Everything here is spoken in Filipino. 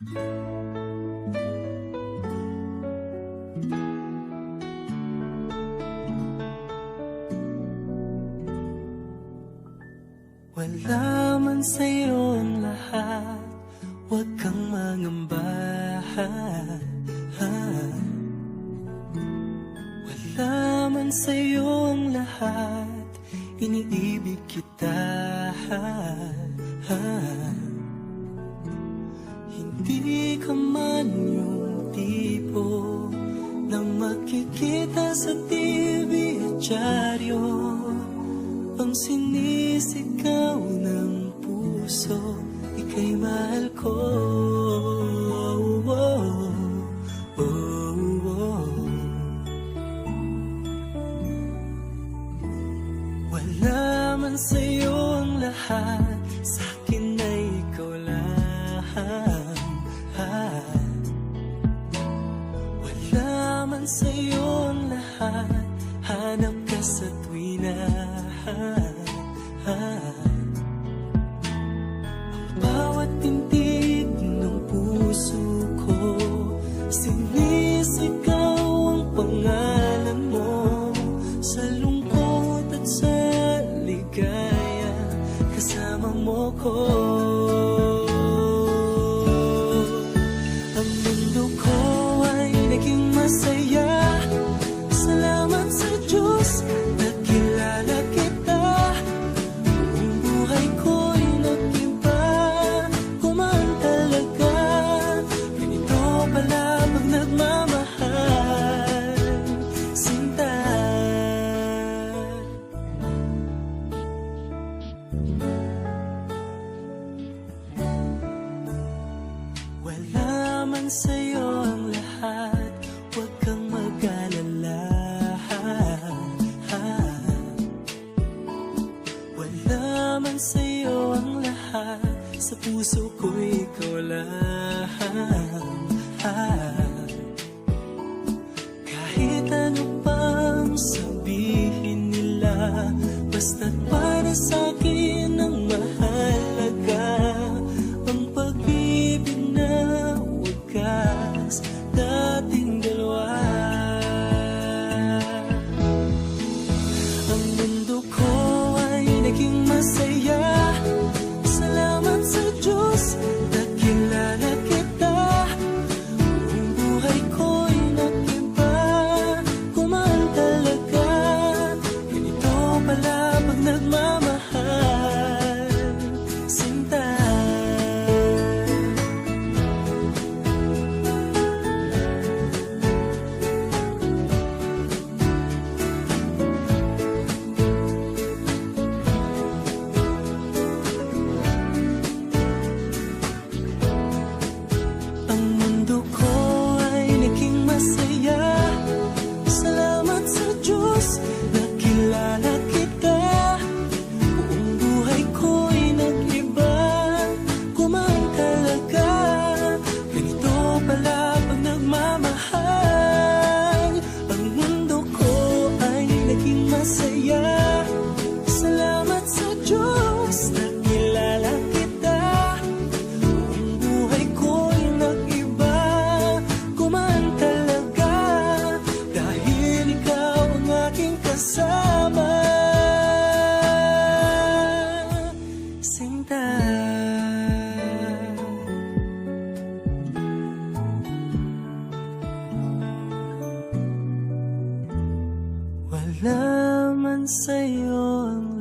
Wala man sa'yo ang lahat, huwag kang mangamba. Wala man sa'yo ang lahat, iniibig kita. Hindi ka man yung tipo na makikita sa TV at dyaryo, ang sinisigaw ng puso, ika'y mahal ko. Wala man sa'yo ang lahat, sa'kin ay ikaw lang. Wala man sa'yo ang lahat, hanap ka sa tuwina. Ang bawat tintig ng puso ko, sinisigaw ang pangalan mo. Sa lungkot at sa ligaya, kasama mo ko. Ang mundo ko ay naging masaya, salamat sa Diyos nakilala kita. Ang buhay ko'y nag-iba, kumaan talaga. Ganito pala pag nagmamahal, sinta. Wala man sa'yo ang lahat, huwag kang mag-alala. Wala man sa'yo ang lahat, sa puso ko ikaw lang. Kahit ano pang sabihin nila, basta't para sa'kin ang mahalaga, ang pag-ibig na wagas, dating dalawa. Ang mundo ko ay naging masaya, salamat sa Diyos nakilala kita. Ang buhay ko'y nag-iba, kumaan talaga. Ganito pala pag nagmamahal, sinta. Ang mundo ko ay naging masaya, salamat sa Diyos nakilala kita. Buong buhay ko'y nag-iba, kumaan talaga. Ganito pala pag nagmamahal. Ang mundo ko ay naging masaya, salamat sa Diyos nakilala kita. Buong buhay ko'y nag-iba, kumaan talaga. Dahil ikaw ang aking kasama, sinta. Wala man sa'yo ang